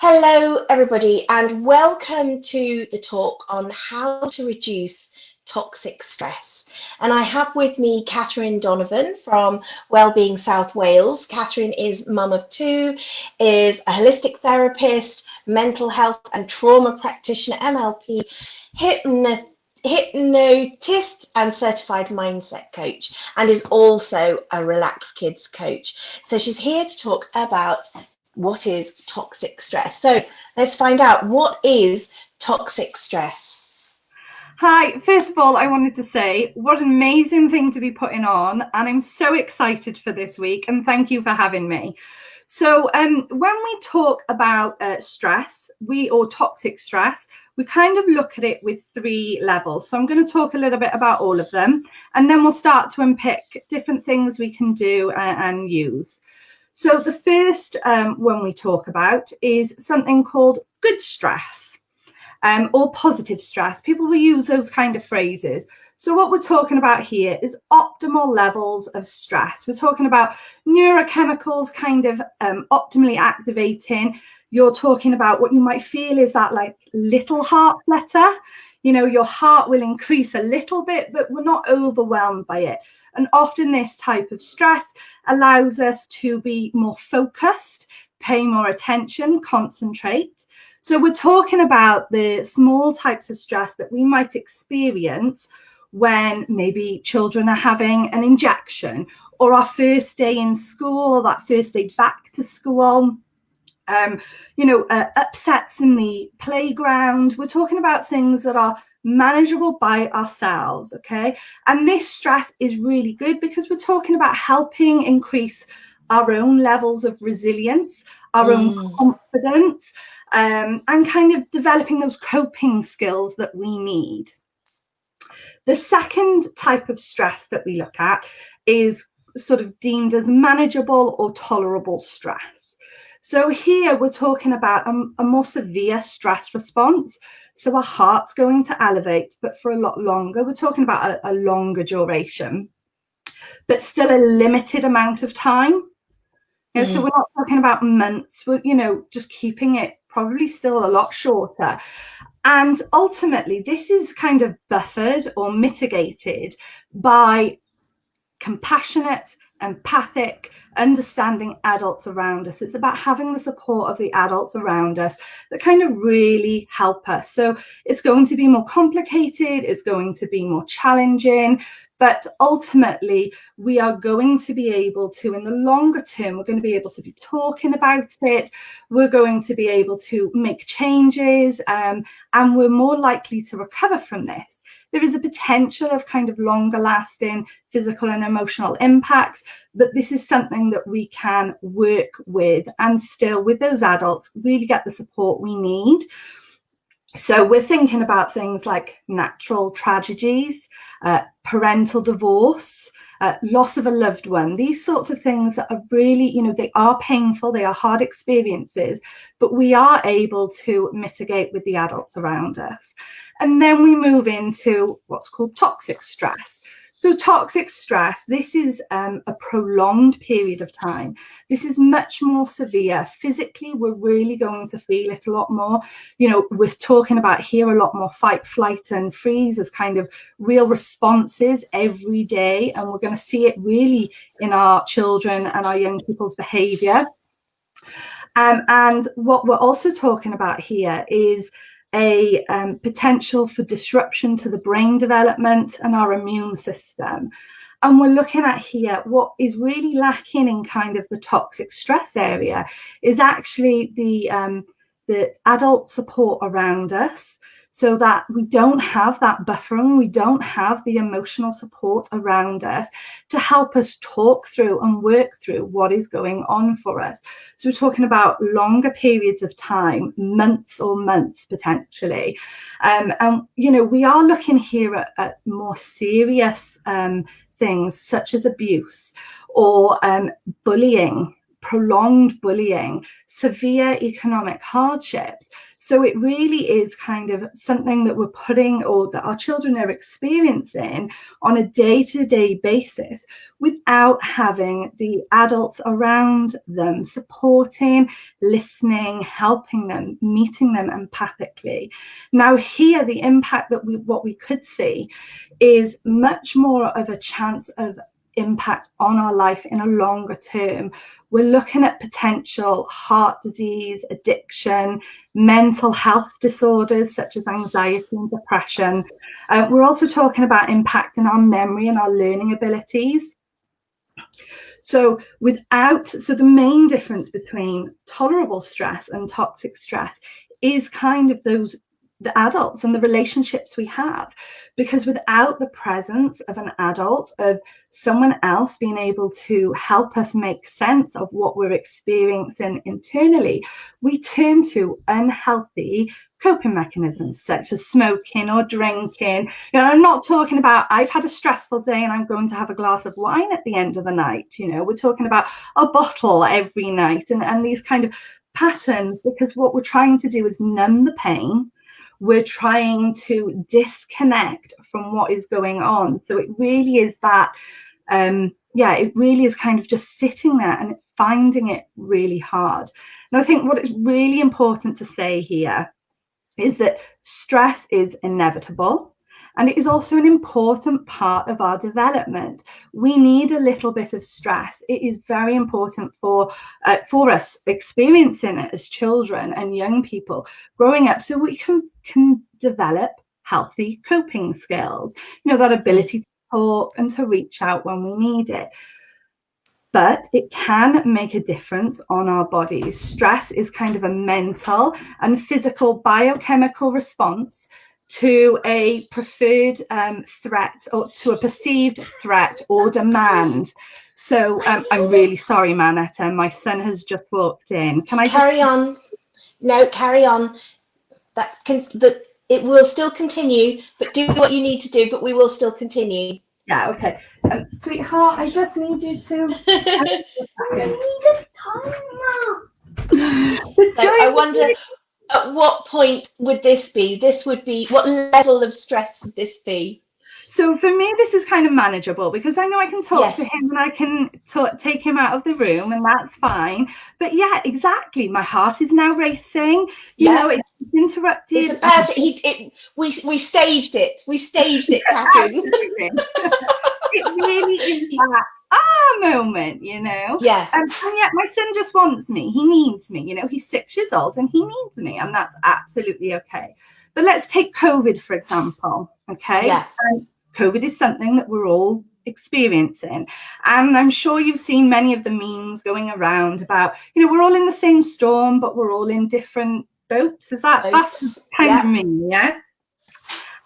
Hello, everybody, and welcome to the talk on how to reduce toxic stress. And I have with me Kathryn Donovan from Wellbeing South Wales. Kathryn is mum of two, is a holistic therapist, mental health and trauma practitioner, NLP, hypnotist and certified mindset coach, and is also a relaxed kids coach. So she's here to talk about what is toxic stress. So let's find out, what is toxic stress? Hi, first of all, I wanted to say what an amazing thing to be putting on, and I'm so excited for this week, and thank you for having me. So when we talk about stress, or toxic stress, we kind of look at it with three levels. So I'm going to talk a little bit about all of them, and then we'll start to unpick different things we can do and use. So the first one we talk about is something called good stress. Or positive stress. People will use those kind of phrases. So what we're talking about here is optimal levels of stress. We're talking about neurochemicals kind of optimally activating. You're talking about what you might feel is that like little heart flutter. You know, your heart will increase a little bit, but we're not overwhelmed by it. And often this type of stress allows us to be more focused, pay more attention, concentrate. So we're talking about the small types of stress that we might experience when maybe children are having an injection, or our first day in school, or that first day back to school. Upsets in the playground. We're talking about things that are manageable by ourselves, okay? And this stress is really good because we're talking about helping increase our own levels of resilience, our own confidence, and kind of developing those coping skills that we need. The second type of stress that we look at is sort of deemed as manageable or tolerable stress. So here we're talking about a more severe stress response. So our heart's going to elevate, but for a lot longer. We're talking about a longer duration, but still a limited amount of time. So we're not talking about months. We're, just keeping it probably still a lot shorter. And ultimately, this is kind of buffered or mitigated by compassionate, empathic, understanding adults around us. It's about having the support of the adults around us that kind of really help us. So it's going to be more complicated, it's going to be more challenging, but ultimately we are going to be able to, in the longer term, we're going to be able to be talking about it, we're going to be able to make changes, and we're more likely to recover from this. There is a potential of kind of longer lasting physical and emotional impacts, but this is something that we can work with and still, with those adults, really get the support we need. So we're thinking about things like natural tragedies, parental divorce, loss of a loved one, these sorts of things that are really, they are painful, they are hard experiences, but we are able to mitigate with the adults around us. And then we move into what's called toxic stress. So toxic stress, this is a prolonged period of time. This is much more severe. Physically, we're really going to feel it a lot more. We're talking about here a lot more fight, flight, and freeze as kind of real responses every day. And we're going to see it really in our children and our young people's behavior. And what we're also talking about here is a potential for disruption to the brain development and our immune system. And we're looking at here what is really lacking in kind of the toxic stress area is actually the adult support around us, so that we don't have that buffering, we don't have the emotional support around us to help us talk through and work through what is going on for us. So we're talking about longer periods of time, months potentially. And, we are looking here at more serious things such as abuse or bullying, prolonged bullying, severe economic hardships. So it really is kind of something that we're putting, or that our children are experiencing on a day-to-day basis, without having the adults around them supporting, listening, helping them, meeting them empathically. Now here, the impact that what we could see is much more of a chance of impact on our life in a longer term. We're looking at potential heart disease, addiction, mental health disorders such as anxiety and depression. We're also talking about impact in our memory and our learning abilities. So the main difference between tolerable stress and toxic stress is kind of the adults and the relationships we have, because without the presence of an adult, of someone else being able to help us make sense of what we're experiencing internally, we turn to unhealthy coping mechanisms such as smoking or drinking. I'm not talking about I've had a stressful day and I'm going to have a glass of wine at the end of the night. We're talking about a bottle every night and these kind of patterns, because what we're trying to do is numb the pain. We're trying to disconnect from what is going on. So it really is that, it really is kind of just sitting there and finding it really hard. And I think what is really important to say here is that stress is inevitable. And it is also an important part of our development. We need a little bit of stress. It is very important for us experiencing it as children and young people growing up, so we can develop healthy coping skills, that ability to talk and to reach out when we need it. But it can make a difference on our bodies. Stress is kind of a mental and physical biochemical response to a preferred threat, or to a perceived threat or demand. So I'm really sorry, Manetta. My son has just walked in. Can I carry on? No, carry on. It will still continue, but do what you need to do, but we will still continue. Yeah, okay. Sweetheart, I just need you to... I need a timer. So I wonder, at what point would this be? What level of stress would this be? So for me, this is kind of manageable, because I know I can talk to him and I can take him out of the room, and that's fine. But yeah, exactly. My heart is now racing. You know, it's interrupted. It's perfect. We staged it. We staged it, Kathryn. It really is that moment, Yeah. And yet my son just wants me. He needs me. He's 6 years old and he needs me, and that's absolutely okay. But let's take COVID, for example. Okay. Yeah. COVID is something that we're all experiencing, and I'm sure you've seen many of the memes going around about, we're all in the same storm, but we're all in different boats. That's kind of me, yeah?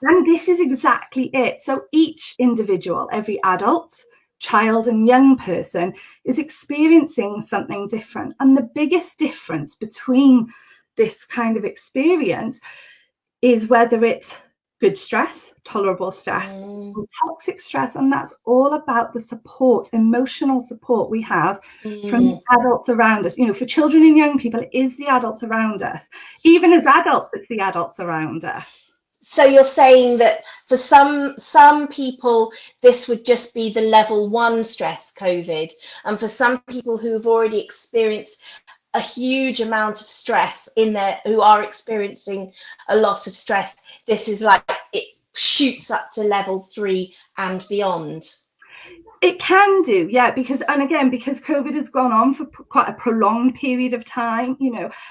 And this is exactly it. So each individual, every adult, child and young person is experiencing something different. And the biggest difference between this kind of experience is whether it's good stress, tolerable stress, or toxic stress. And that's all about the support, emotional support we have from the adults around us. For children and young people, it is the adults around us. Even as adults, it's the adults around us. So you're saying that for some people, this would just be the level 1 stress, COVID. And for some people who have already experienced a huge amount of stress who are experiencing a lot of stress, this is like, it shoots up to level 3 and beyond. It can do, yeah, because COVID has gone on for quite a prolonged period of time,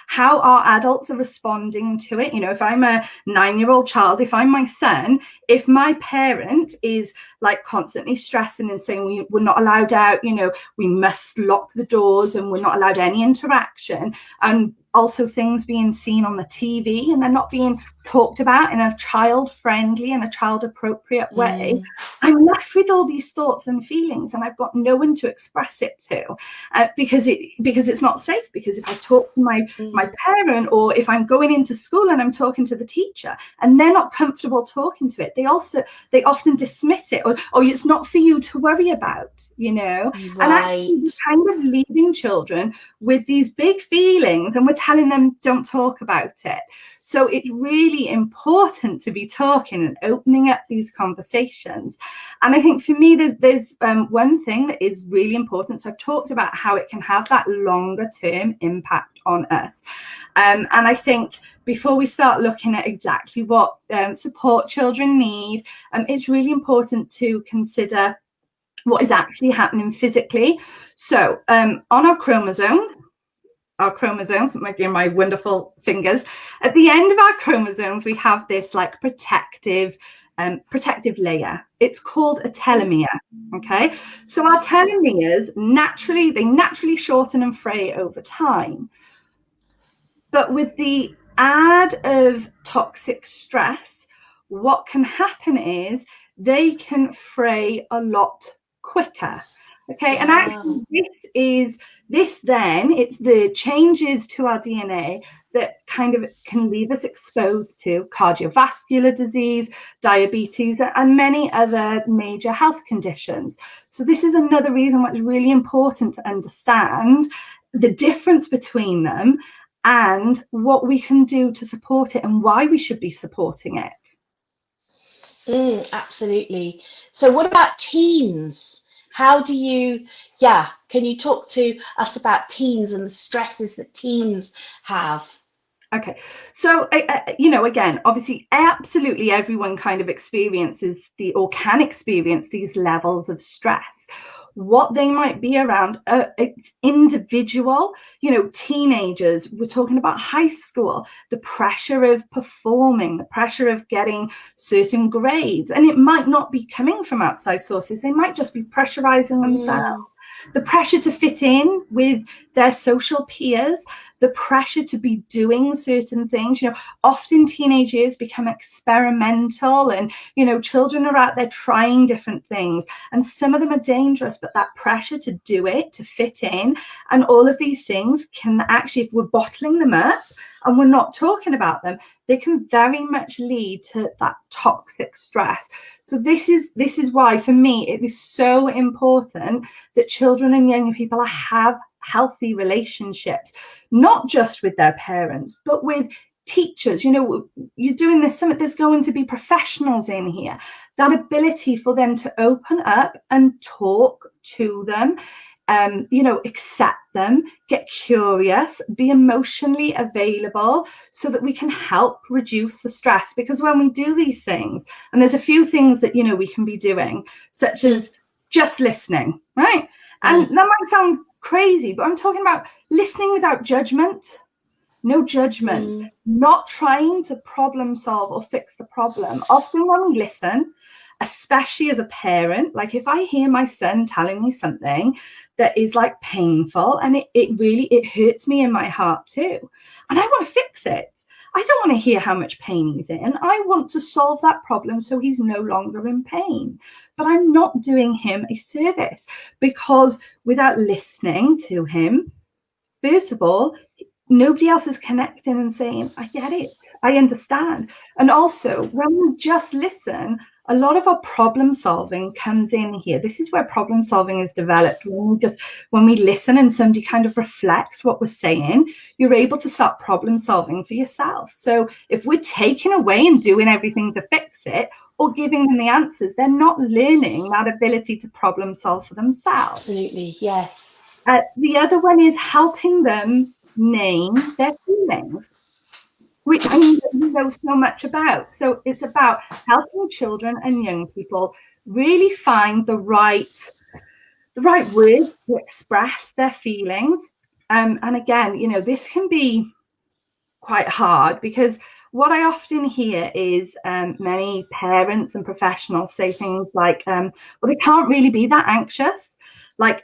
how our adults are responding to it. If I'm a 9-year-old child, if I'm my son, if my parent is like constantly stressing and saying we're not allowed out, we must lock the doors and we're not allowed any interaction, and also things being seen on the TV and they're not being talked about in a child-friendly and a child-appropriate way, I'm left with all these thoughts and feelings, and I've got no one to express it to, because it's not safe. Because if I talk to my parent, or if I'm going into school and I'm talking to the teacher and they're not comfortable talking to it, they often dismiss it, or it's not for you to worry about, Right. And actually we're kind of leaving children with these big feelings, and we're telling them don't talk about it. So it's really important to be talking and opening up these conversations. And I think for me, there's one thing that is really important. So I've talked about how it can have that longer term impact on us. And I think before we start looking at exactly what support children need, it's really important to consider what is actually happening physically. So on our chromosomes, my wonderful fingers, at the end of our chromosomes, we have this like protective layer. It's called a telomere. Okay, so our telomeres naturally shorten and fray over time. But with the add of toxic stress, what can happen is they can fray a lot quicker. Okay, and actually it's the changes to our DNA that kind of can leave us exposed to cardiovascular disease, diabetes, and many other major health conditions. So this is another reason why it's really important to understand the difference between them and what we can do to support it and why we should be supporting it. Absolutely. So what about teens? How do you, can you talk to us about teens and the stresses that teens have? Okay, so, again, obviously, absolutely everyone kind of experiences or can experience these levels of stress. What they might be around, it's individual. Teenagers, we're talking about high school, the pressure of performing, the pressure of getting certain grades, and it might not be coming from outside sources. They might just be pressurizing themselves. The pressure to fit in with their social peers, the pressure to be doing certain things. Often teenage years become experimental, and children are out there trying different things, and some of them are dangerous, but that pressure to do it, to fit in, and all of these things can actually, if we're bottling them up and we're not talking about them, they can very much lead to that toxic stress. So this is why, for me, it is so important that children and young people have healthy relationships, not just with their parents, but with teachers. You're doing this summit, there's going to be professionals in here. That ability for them to open up and talk to them, accept them, get curious, be emotionally available, so that we can help reduce the stress. Because when we do these things, and there's a few things that we can be doing, such as just listening, right? And that might sound crazy, but I'm talking about listening without judgment. No judgment, not trying to problem solve or fix the problem. Often when we listen, especially as a parent, like if I hear my son telling me something that is like painful, and it hurts me in my heart too, and I want to fix it. I don't want to hear how much pain he's in. I want to solve that problem so he's no longer in pain. But I'm not doing him a service, because without listening to him, first of all, nobody else is connecting and saying, I get it, I understand. And also, when we just listen, a lot of our problem solving comes in here. This is where problem solving is developed. When we listen and somebody kind of reflects what we're saying, you're able to start problem solving for yourself. So if we're taking away and doing everything to fix it, or giving them the answers, they're not learning that ability to problem solve for themselves. Absolutely, yes. The other one is helping them name their feelings, which I know so much about. So it's about helping children and young people really find the right words to express their feelings. And again, this can be quite hard, because what I often hear is many parents and professionals say things like, well, they can't really be that anxious. Like,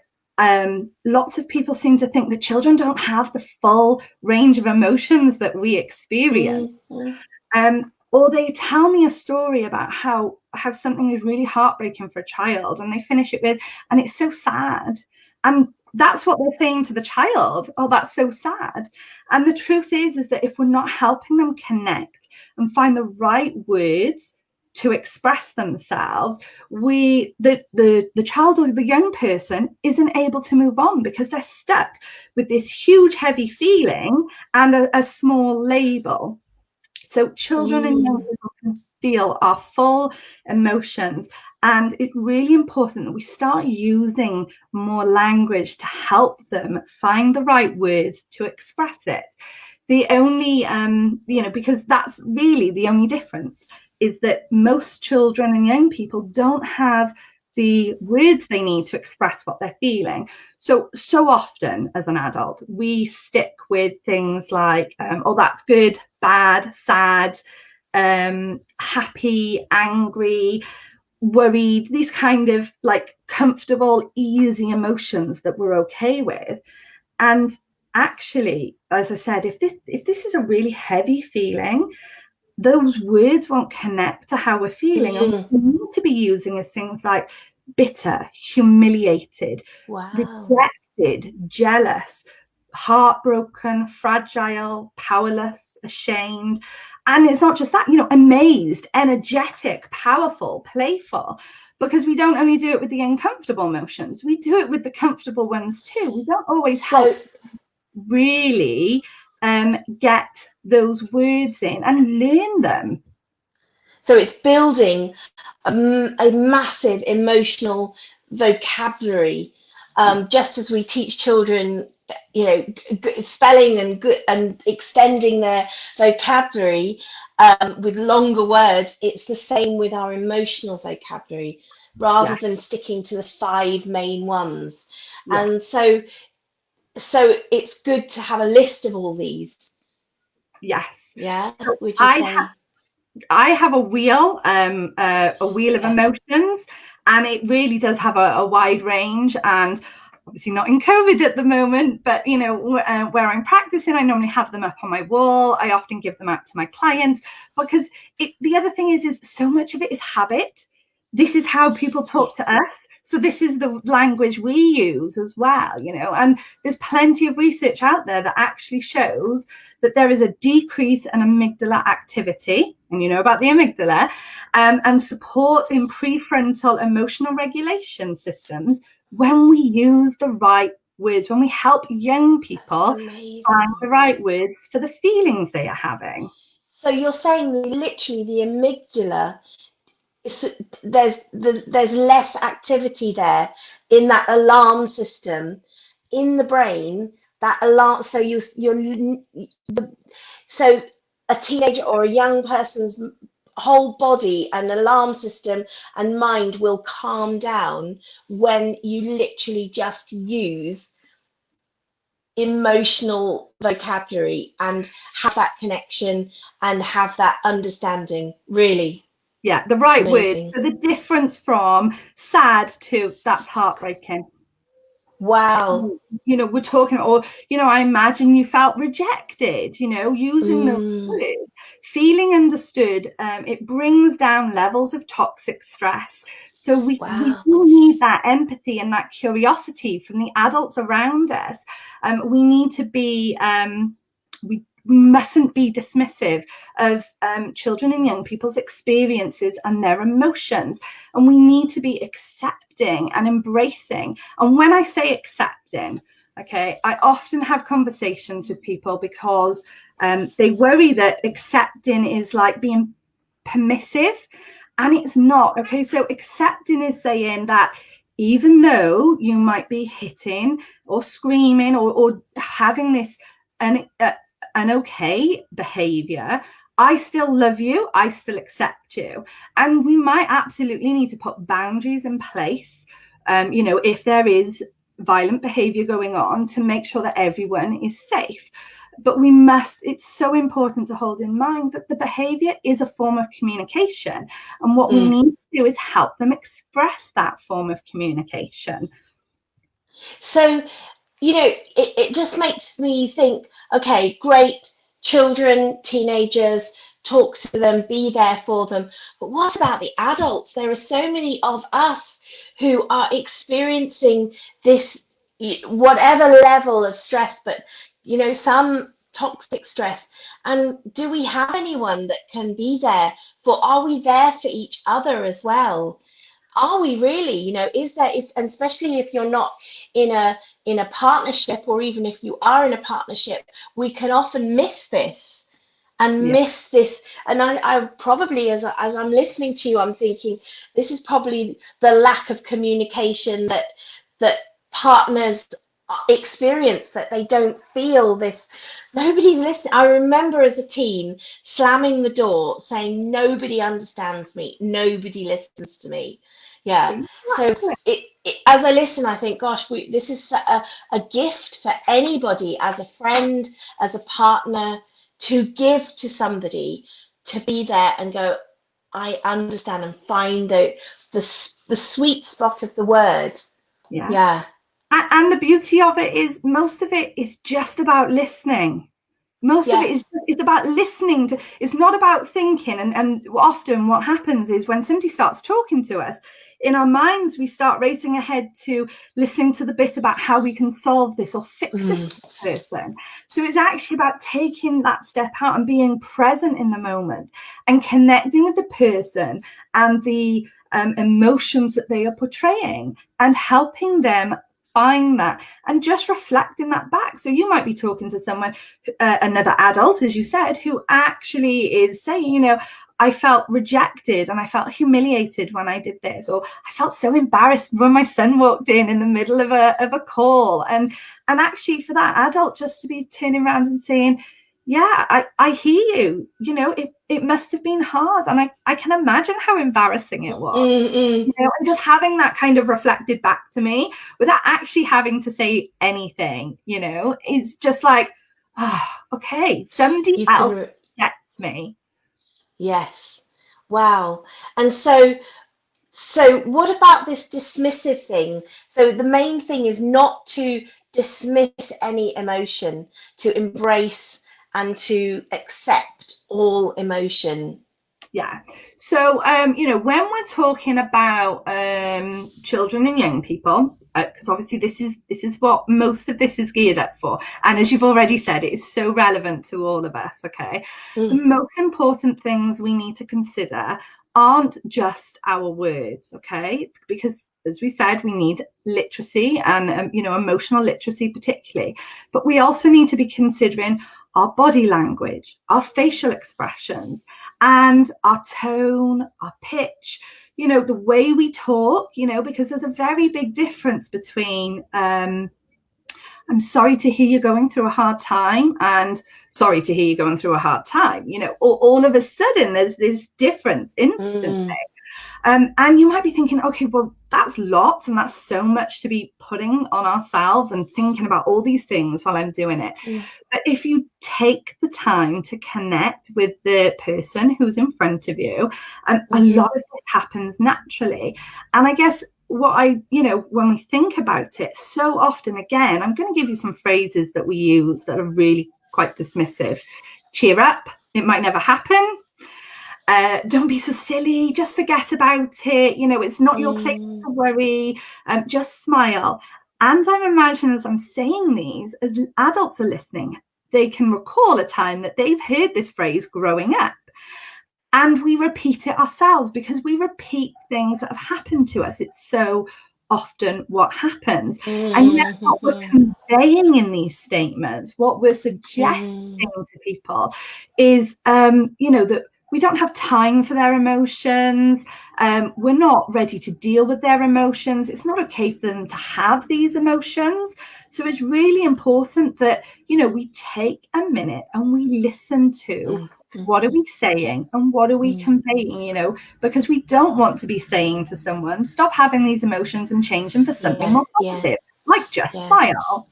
lots of people seem to think that children don't have the full range of emotions that we experience. Or they tell me a story about how something is really heartbreaking for a child, and they finish it with, and it's so sad. And that's what they're saying to the child. Oh, that's so sad. And the truth is that if we're not helping them connect and find the right words to express themselves, the child or the young person isn't able to move on, because they're stuck with this huge heavy feeling and a small label. So children and young people can feel our full emotions, and it's really important that we start using more language to help them find the right words to express it. The only because that's really the only difference, is that most children and young people don't have the words they need to express what they're feeling. So often as an adult, we stick with things like, oh, that's good, bad, sad, happy, angry, worried, these kind of like comfortable, easy emotions that we're okay with. And actually, as I said, if this is a really heavy feeling, those words won't connect to how we're feeling. And what we need to be using is things like bitter, humiliated, rejected, jealous, heartbroken, fragile, powerless, ashamed. And it's not just that, amazed, energetic, powerful, playful, because we don't only do it with the uncomfortable emotions, we do it with the comfortable ones too. We don't always help really get those words in and learn them. So it's building a massive emotional vocabulary, just as we teach children, spelling and extending their vocabulary with longer words. It's the same with our emotional vocabulary, rather than sticking to the 5 main ones. And so it's good to have a list of all these. Yes. Yeah. So would you say? I have a wheel of emotions, and it really does have a wide range. And obviously not in COVID at the moment, but where I'm practicing, I normally have them up on my wall. I often give them out to my clients, because the other thing is so much of it is habit. This is how people talk to us. So this is the language we use as well, and there's plenty of research out there that actually shows that there is a decrease in amygdala activity, and you know about the amygdala, and support in prefrontal emotional regulation systems when we use the right words, when we help young people find the right words for the feelings they are having. So you're saying that literally the amygdala, there's less activity there in that alarm system in the brain, that alarm. So so a teenager or a young person's whole body and alarm system and mind will calm down when you literally just use emotional vocabulary and have that connection and have that understanding. Really? Yeah, the right amazing word. So the difference from sad to that's heartbreaking. Wow. We're talking, or, I imagine you felt rejected, using those words, feeling understood. It brings down levels of toxic stress. So we do need that empathy and that curiosity from the adults around us. We need to be, we mustn't be dismissive of children and young people's experiences and their emotions. And we need to be accepting and embracing. And when I say accepting, okay, I often have conversations with people because they worry that accepting is like being permissive, and it's not. Okay, so accepting is saying that even though you might be hitting or screaming or having this an okay behavior, I still love you, I still accept you. And we might absolutely need to put boundaries in place, if there is violent behavior going on, to make sure that everyone is safe. But it's so important to hold in mind that the behavior is a form of communication. And what we need to do is help them express that form of communication. So, it just makes me think, okay, great, children, teenagers, talk to them, be there for them. But what about the adults? There are so many of us who are experiencing this, whatever level of stress, but, some toxic stress. And do we have anyone that can be there are we there for each other as well? Are we really, is there, and especially if you're not in a partnership, or even if you are in a partnership, we can often miss this. and miss this. And I probably, as I'm listening to you, I'm thinking this is probably the lack of communication that partners experience, that they don't feel this. Nobody's listening. I remember as a teen slamming the door, saying nobody understands me, nobody listens to me. Yeah. So as I listen, I think, gosh, this is a gift for anybody, as a friend, as a partner, to give to somebody, to be there and go, I understand, and find out the sweet spot of the word. Yeah. And the beauty of it is most of it is just about listening. Most of it is about listening to. It's not about thinking. And often what happens is when somebody starts talking to us, in our minds we start racing ahead to listening to the bit about how we can solve this or fix this person. So it's actually about taking that step out and being present in the moment and connecting with the person and the emotions that they are portraying, and helping them find that and just reflecting that back. So you might be talking to someone, another adult, as you said, who actually is saying, I felt rejected and I felt humiliated when I did this, or I felt so embarrassed when my son walked in the middle of a call. And actually for that adult just to be turning around and saying, yeah, I hear you, it must have been hard, and I can imagine how embarrassing it was. And just having that kind of reflected back to me without actually having to say anything, it's just like, okay, somebody else gets me. Yes. Wow. And so what about this dismissive thing? So the main thing is not to dismiss any emotion, to embrace and to accept all emotion. Yeah. So, when we're talking about children and young people, because obviously this is what most of this is geared up for, and as you've already said, it is so relevant to all of us. Okay, the most important things we need to consider aren't just our words, okay, because as we said, we need literacy and emotional literacy particularly, but we also need to be considering our body language, our facial expressions, and our tone, our pitch, the way we talk, because there's a very big difference between I'm sorry to hear you're going through a hard time and sorry to hear you're going through a hard time. All of a sudden there's this difference instantly. And you might be thinking, okay, well, that's lots and that's so much to be putting on ourselves and thinking about all these things while I'm doing it. But if you take the time to connect with the person who's in front of you, a lot of this happens naturally. And I guess when we think about it, so often, again, I'm going to give you some phrases that we use that are really quite dismissive. Cheer up, it might never happen. Don't be so silly, just forget about it, it's not your place to worry, just smile. And I'm imagining as I'm saying these, as adults are listening, they can recall a time that they've heard this phrase growing up, and we repeat it ourselves because we repeat things that have happened to us. It's so often what happens. And yet what we're conveying in these statements, what we're suggesting to people is that we don't have time for their emotions. We're not ready to deal with their emotions. It's not okay for them to have these emotions. So it's really important that, we take a minute and we listen to what are we saying and what are we conveying, because we don't want to be saying to someone, stop having these emotions and change them for something more positive, like just smile.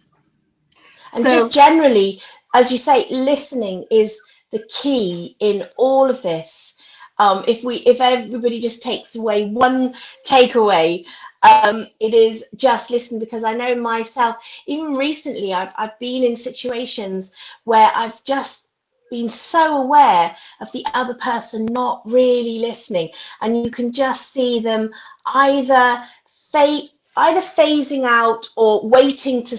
And just generally, as you say, listening is the key in all of this. If everybody just takes away one takeaway, it is just listen, because I know myself, even recently, I've been in situations where I've just been so aware of the other person not really listening, and you can just see them either phasing out or waiting to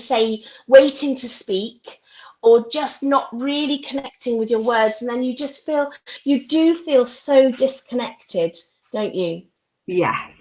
speak, or just not really connecting with your words, and then you do feel so disconnected, don't you? Yes.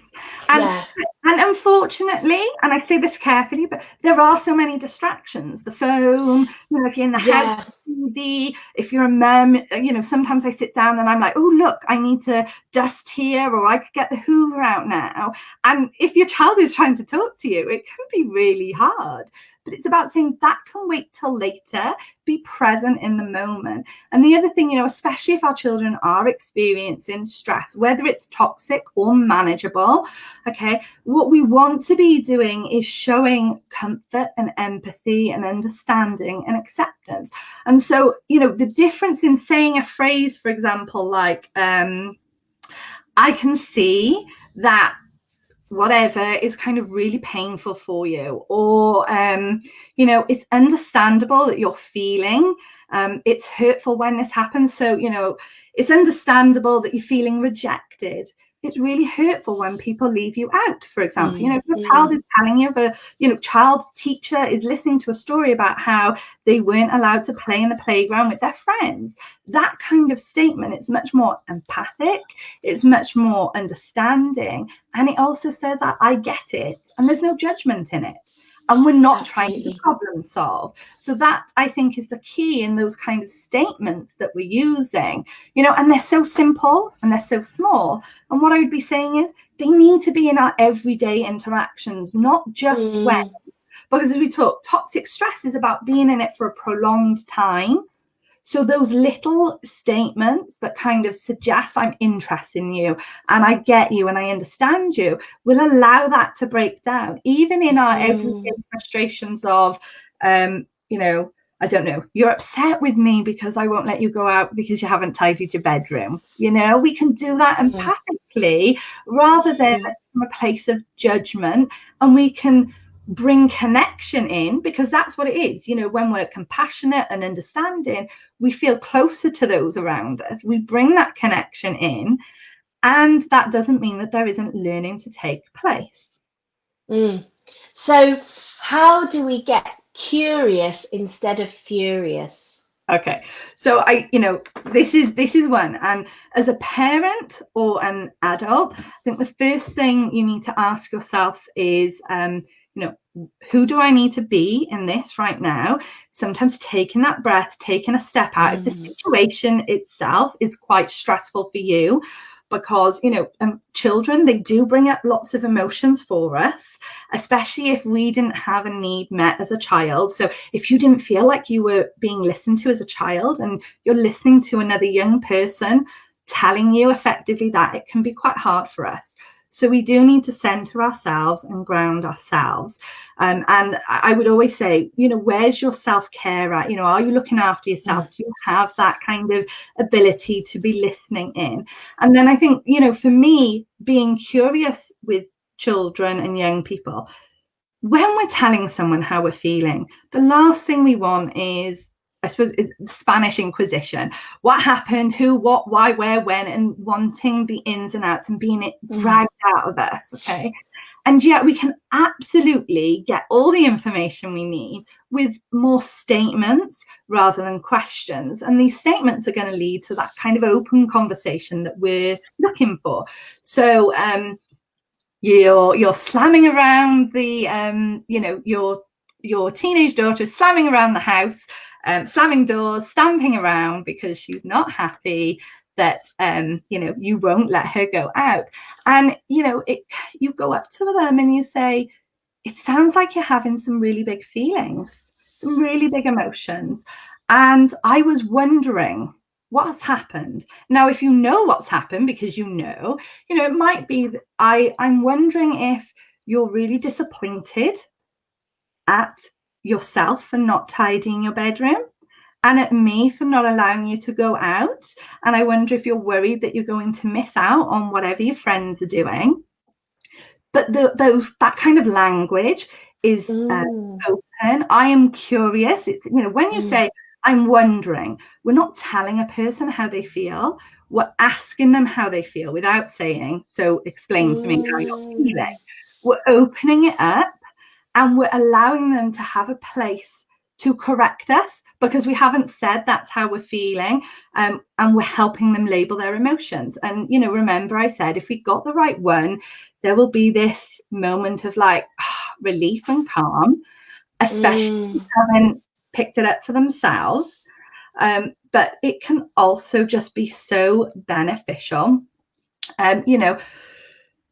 And unfortunately, and I say this carefully, but there are so many distractions. The phone, if you're in the house, TV, if you're a mum, sometimes I sit down and I'm like, oh, look, I need to dust here, or I could get the Hoover out now. And if your child is trying to talk to you, it can be really hard. But it's about saying that can wait till later, be present in the moment. And the other thing, especially if our children are experiencing stress, whether it's toxic or manageable, okay, what we want to be doing is showing comfort and empathy and understanding and acceptance. And so, the difference in saying a phrase, for example, like, I can see that whatever is kind of really painful for you, or it's understandable that you're feeling, it's hurtful when this happens, so it's understandable that you're feeling rejected. It's really hurtful when people leave you out, for example. If your child is telling you, child teacher is listening to a story about how they weren't allowed to play in the playground with their friends, that kind of statement, it's much more empathic, it's much more understanding, and it also says, I get it, and there's no judgment in it. And we're not trying to problem solve. So that, I think, is the key in those kind of statements that we're using, and they're so simple and they're so small. And what I would be saying is they need to be in our everyday interactions, not just when. Because as we talk, toxic stress is about being in it for a prolonged time. So those little statements that kind of suggest I'm interested in you and I get you and I understand you will allow that to break down, even in our everyday frustrations of, I don't know, you're upset with me because I won't let you go out because you haven't tidied your bedroom. We can do that empathically rather than from a place of judgment, and we can bring connection in, because that's what it is. When we're compassionate and understanding, we feel closer to those around us. We bring that connection in, and that doesn't mean that there isn't learning to take place. So how do we get curious instead of furious? Okay, so this is one, and as a parent or an adult, I think the first thing you need to ask yourself is, who do I need to be in this right now? Sometimes taking that breath, taking a step out. If the situation itself is quite stressful for you, because children, they do bring up lots of emotions for us, especially if we didn't have a need met as a child. So if you didn't feel like you were being listened to as a child, and you're listening to another young person telling you effectively that, it can be quite hard for us. So we do need to center ourselves and ground ourselves. And I would always say, where's your self-care at? Are you looking after yourself? Do you have that kind of ability to be listening in? And then I think, for me, being curious with children and young people, when we're telling someone how we're feeling, the last thing we want is, I suppose, is the Spanish Inquisition. What happened, who, what, why, where, when, and wanting the ins and outs and being dragged out of us, okay? And yet we can absolutely get all the information we need with more statements rather than questions. And these statements are going to lead to that kind of open conversation that we're looking for. So you're slamming around the, your teenage daughter is slamming around the house, slamming doors, stamping around because she's not happy that you won't let her go out. And you go up to them and you say, it sounds like you're having some really big feelings, some really big emotions, and I was wondering what's happened. Now, if you know what's happened, because it might be that I'm wondering if you're really disappointed at yourself for not tidying your bedroom, and at me for not allowing you to go out. And I wonder if you're worried that you're going to miss out on whatever your friends are doing. But that kind of language is open. I am curious. It's, when you say, I'm wondering, we're not telling a person how they feel. We're asking them how they feel without saying, so explain to me how you're feeling. We're opening it up, and we're allowing them to have a place to correct us, because we haven't said that's how we're feeling, and we're helping them label their emotions. And remember, I said if we got the right one, there will be this moment of like relief and calm, especially having picked it up for themselves. But it can also just be so beneficial, you know.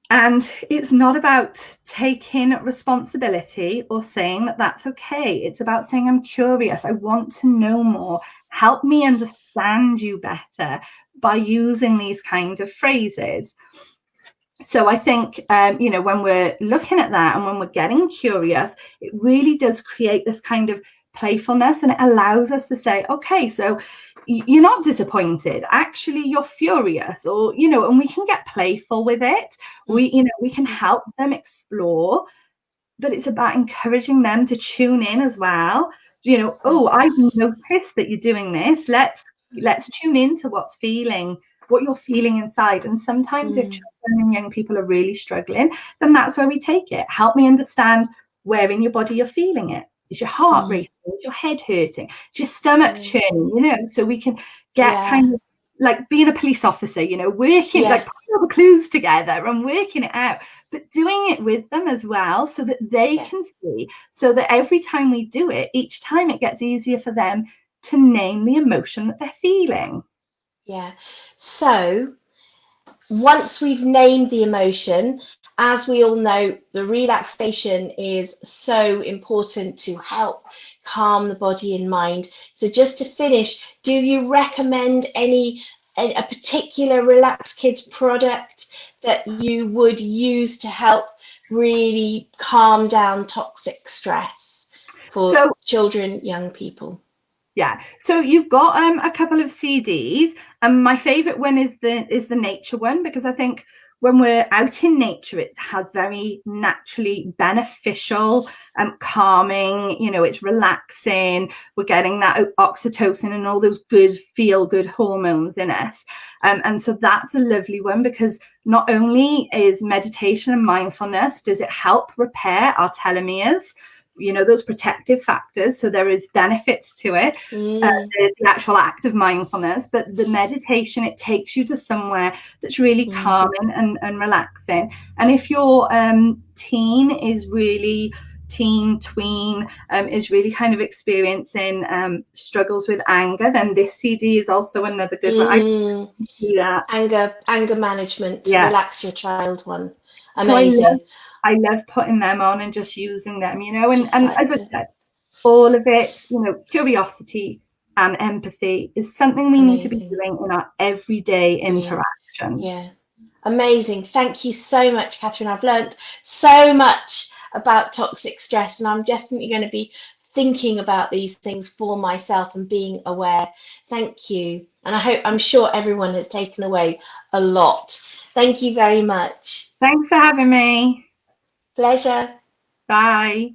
And it's not about taking responsibility or saying that that's okay. It's about saying, I'm curious. I want to know more. Help me understand you better by using these kind of phrases. So I think, you know, when we're looking at that and when we're getting curious, it really does create this kind of playfulness, and it allows us to say, okay, so you're not disappointed, actually you're furious, or, you know, and we can get playful with it. You know, we can help them explore, but it's about encouraging them to tune in as well. You know, oh, I've noticed that you're doing this. Let's tune into what you're feeling inside. And sometimes if children and young people are really struggling, then that's where we take it. Help me understand where in your body you're feeling it. Is your heart racing? Is your head hurting? Is your stomach churning? You know, so we can get kind of like being a police officer, you know, working, like putting all the clues together and working it out, but doing it with them as well, so that they can see, so that every time we do it, each time it gets easier for them to name the emotion that they're feeling. Yeah. So once we've named the emotion, as we all know, the relaxation is so important to help calm the body and mind. So just to finish, do you recommend a particular Relax Kids product that you would use to help really calm down toxic stress for children, young people? Yeah, so you've got a couple of CDs, and my favorite one is the nature one, because I think when we're out in nature, it has very naturally beneficial calming, you know, it's relaxing, we're getting that oxytocin and all those good feel good hormones in us, and so that's a lovely one, because not only is meditation and mindfulness, does it help repair our telomeres, you know, those protective factors, so there is benefits to it, the actual act of mindfulness, but the meditation, it takes you to somewhere that's really calming and relaxing. And if your tween is really kind of experiencing struggles with anger, then this CD is also another good one. I can do that. Anger management, relax your child one. Amazing. So I love putting them on and just using them, you know, and as I said, all of it, you know, curiosity and empathy is something we need to be doing in our everyday interactions. Yeah, amazing. Thank you so much, Kathryn. I've learned so much about toxic stress, and I'm definitely going to be thinking about these things for myself and being aware. Thank you. And I'm sure everyone has taken away a lot. Thank you very much. Thanks for having me. Pleasure. Bye.